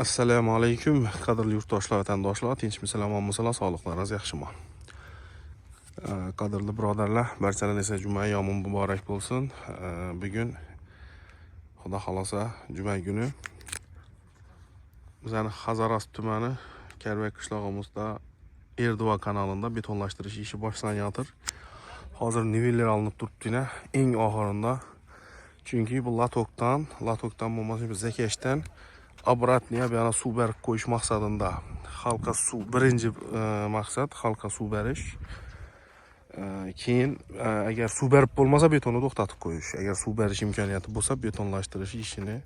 Assalomu alaykum, qadrli yurtdoshlar, vatandoshlar, tinchmisizlar, omonmisizlar, sog'liqlaringiz yaxshimi? Qadrli birodarlar, barchalaringizga juma yomi muborak bo'lsin. Bugun Xudo xolosa juma kuni bizning Hazaras tumani Karbay qishlog'imizda Erduva kanalida betonlashtirish ishi boshlanyapti. Hozir niveller olinib turibdi, eng oxirida. Chunki bu latokdan bo'lmasa biz zakashdan obratniya yana suv berib qo'yish maqsadida xalqqa suv birinchi maqsad xalqqa suv berish. Keyin agar suv berib bo'lmasa betonni to'xtatib qo'yish. Agar suv berish imkoniyati bo'lsa betonlashtirish ishini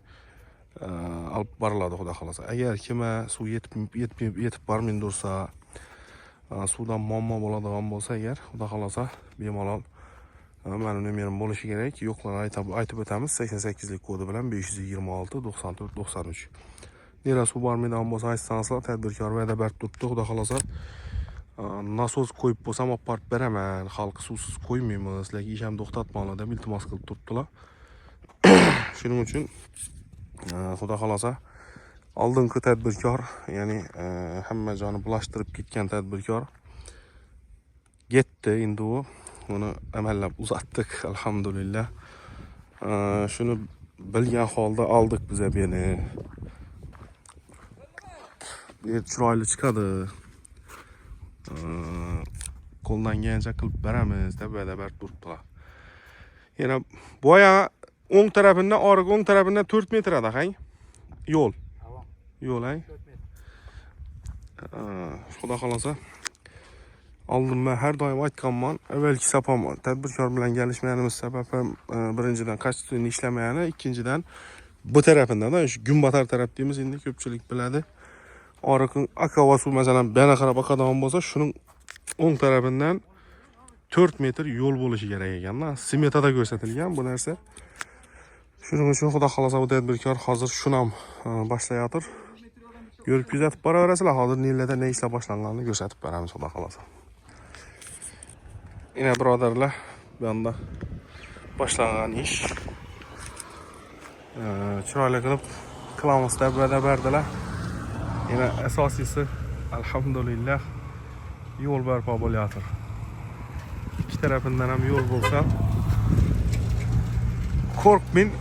olib boriladi xudo xolasa. Agar kimga suv yetib bormay tursa, suvdan muammo bo'ladigan bo'lsa, agar xudo xolasa bemalol mening nomerim bo'lishi kerak. Yo'qlarni aytib o'tamiz. 88lik kodi bilan 526 94 93. Nera suv bormaydigan bo'lsa aytsangsizlar, tadbirkor va'da berib turibdi. Xudo xolosa nasos qo'yib bo'lsam olib borib beraman. Xalq suvsiz qo'ymaymiz, sizlarga ish ham to'xtatmanglar deb iltimos qilib turibdilar. Shuning uchun xudo xolosa oldingi tadbirkor, ya'ni hamma joni bulashtirib ketgan tadbirkor ketdi. Endi uni amallab uzatdik, alhamdulillah. Shuni bilgan holda oldik biz buni. Bu chiroyli chiqadi. Qo'ldan kelgancha qilib beramiz deb va'da berib turibdilar. Yana boya o'ng tarafidan, oriq o'ng tarafidan 4 metr edi, hang. Yo'l. Yo'l, hang. Xudo xolosa oldin men har doim aytganman, avvalgi sapam tadbirkor bilan kelishmaganimiz sababi birinchidan qachon ishlamagani, ikkinchidan bu tarafidan shu Gumbatar taraf deymiz, endi ko'pchilik biladi. Oriqning akava suv masalan bana qarab oqadigan bo'lsa, shuning o'ng tarafidan 4 metr yo'l bo'lishi kerak ekan-da. Smetada ko'rsatilgan bu narsa. Shuning uchun xudo xolosa bu tadbirkor hozir shuni ham boshlayapti. Ko'rib kuzatib boraverasizlar. Hozir nillarda ne ishlar boshlanganini ko'rsatib beramiz xudo xolosa. Yine birodarlar, bu anda boshlangan ish. Chiroyli qilib qilamiz deb va'da berdilar. Yine asosiysi alhamdulillah yo'l barpo bo'lyapti. İki tarafından ham yo'l bo'lsa, qo'rqmang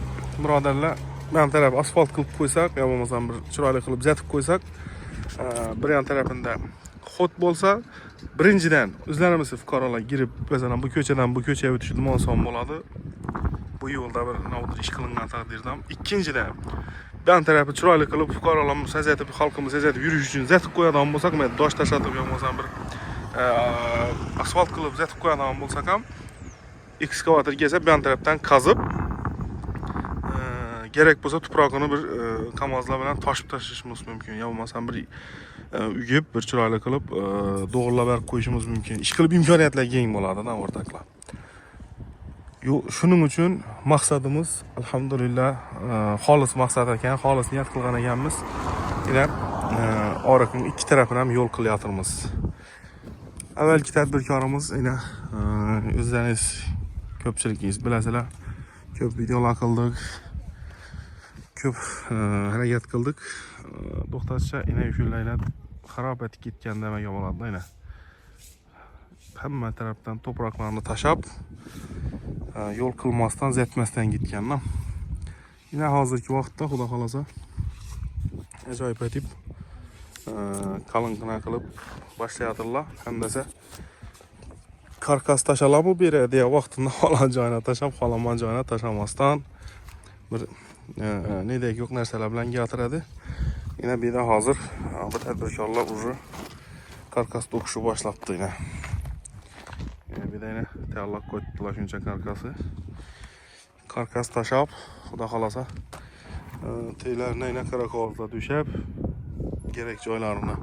birodarlar. Ben taraf asfalt qilib qo'ysak, yo bo'lmasam bir chiroyli qilib zatib qo'ysak, bir yan tarafında xot bo'lsa, birinchidan o'zlarimiz fuqarolar girib, masalan bu ko'chadan bu ko'chaga o'tishi oson bo'ladi. Bu yo'lda bir navdir ish qilingan taqdirda ham. Ikkinchidan, ben tarafı chiroyli qilib fuqarolarimiz sajatib, xalqimiz sajatib yurish uchun zatib qo'yadigan bo'lsak, men dosh tashlatib, yo bo'lmasam bir asfalt qilib zatib qo'yadigan bo'lsak ham, ekskavator kelsa, ben tarafdan qazib gerek bo'lsa tuproqni bir kamazlar bilan toshib tashlashimiz mumkin. Ya bo'lmasam bir uyib, bir chiroyli qilib to'g'rilab berib qo'yishimiz mumkin. Ish qilib imkoniyatlar keng bo'ladi-da o'rtoqlar. Shuning uchun maqsadimiz alhamdulillah xolis maqsad ekan, xolis niyat qilgan ekanmiz. Yana oriqning ikki tarafini ham yo'l qilyapmiz. Avvalgi tadbirkorimiz yana o'zlaringiz ko'pchiligingiz bilasizlar, ko'p videolar qildik. Ko'p harakat qildik. To'xtatcha yana yo'llar xarob etib ketgan demak bo'ladi yana. Hamma tarafdan to'proqlarni tashab, yo'l qilmasdan, zetmasdan ketganman. Yana hozirgi vaqtda xudo xolosa ajoyib etib qalinqina qilib boshlayaptilar. Hamdasa karkas tashalab bu beri deya vaqtini xolan joyina tashab, xolanman joyina tashamasdan bir nedek yo'q narsalar bilan gapiradi. Yine bir de hazır bu tadbirkorlar уже karkas to'qishni boshlabdi yine. Bir de yine tayyorlab qo'yibdilar shuncha karkası. Karkas tashab, xudo xolosa teylarni yine karakolda düşüp gerek joylarini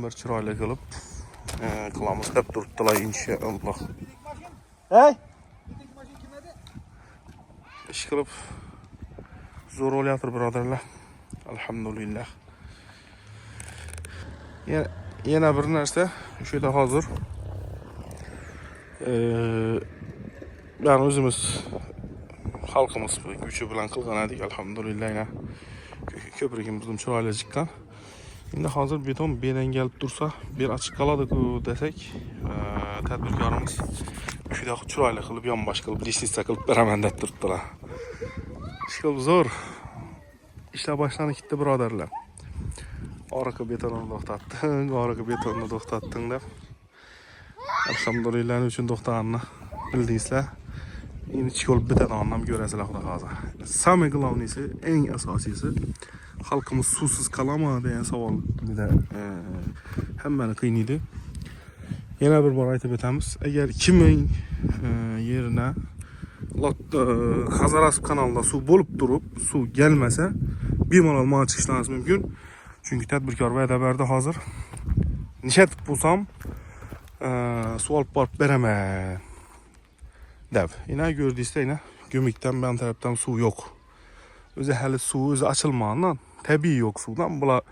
bir chiroyli qilib qilamiz deb turibdilar inshaalloh. Hey! İş qilib zo'r bo'lyapti birodarlar. Alhamdulillah. Yana bir narsa, shu yerda hozir yani o'zimiz Xalqimiz gücü bilan qilgan edik, alhamdulillah yana ko'prigimizning chiroyli chiqqan. Endi hozir beton bedan kelib tursa, bir ochiq qoladi-ku desak, tadbirkorimiz shunday chiroyli qilib yonbosh qilib listitsa qilib beraman deb turibdilar. Ishqilib zo'r ishlar boshlanib ketdi birodarlar. Orqa betonni to'xtatding, orqa betonni to'xtatding deb. Alhamdulillah uchun to'xtaganini bildingizlar. Endi chiqib bitadi ondan ko'rasizlar xudo xohlasa. Самое главныйsi, eng asosiysi xalqimiz suvsiz qoladimi degan savol juda hammani qiynaydi. Yana bir bor aytib o'tamiz. Agar kimning yerine Hazarasp kanalida suv bo'lib turib, suv kelmasa, bemalol mana chiqishlaringiz mumkin. Chunki tadbirkor va'da berdi hozir. Nishatib bo'lsam, suv olib borib beraman deb. Yine gördüyse yine gömükten ben taraftan suv yok. Özü hali suv özü açılmağından tabii yok sudan. Bula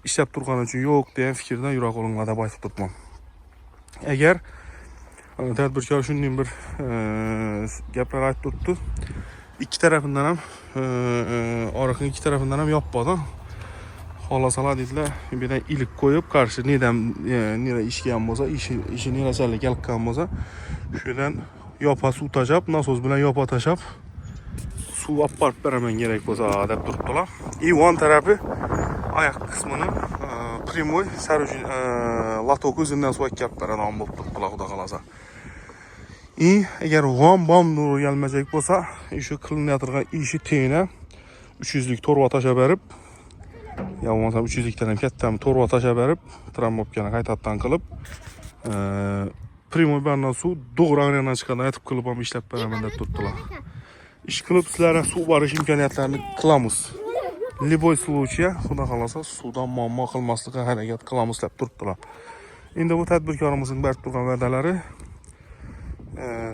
işlep turgan için yok diyen fikirden yurak olunmada baytıp tutmam. Eğer tədbirkar şunun bir gaplar ayt tuttu. İki tarafından hem arıqın iki tarafından hem yapmadan xalasalar dediler. Bir de ilik koyup karşı nere iş gelən boza, işi nere sərli gələn boza şuradan yapa su taşap, nasos bilen yapa taşap su aparıp beramen gerek boza deb turibdilar. Ivan tarafı ayak kısmını primoy sarıcı latok üzerinden su akıp beramen bulup turibdilar xudo xolasa. Eğer van bam nuru gelmeyecek bolsa, işi kılınayotgan işi teyine 300'lük torba taşa berip, ya olmasa 300'lükten hem katta torba taşa berip, tramopkana qaytatdan qilib, primoy benden su doğru aynadan çıkandan yatıp kılıp ama işlep beramen deb turibdilar. İş kılıp sizlere su barış imkoniyatlarini qilamiz. Liboy случая, xudo xolasa sudan muammo qilmaslikka harakat qilamiz deb turibdilar. Endi bu tadbirkorimizning berib turgan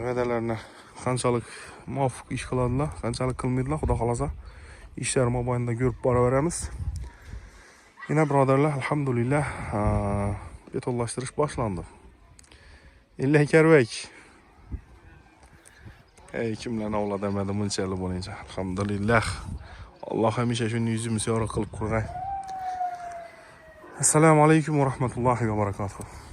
va'dalarini qanchalik muvofiq ish qiladilar, qanchalik qilmaydilar, xudo xolasa ishlar mobaynida ko'rib boraveramiz. Yine birodarlar, alhamdulillah betonlashtirish boshlandi. 50 hekarbek. Kimlarni avlod demadi bunchalik bo'lincha. Alhamdulillah. Alloh hamisha shuni yuzimizni yorug' qilib qo'ygay. Assalomu alaykum va rahmatullohi va barakatuh.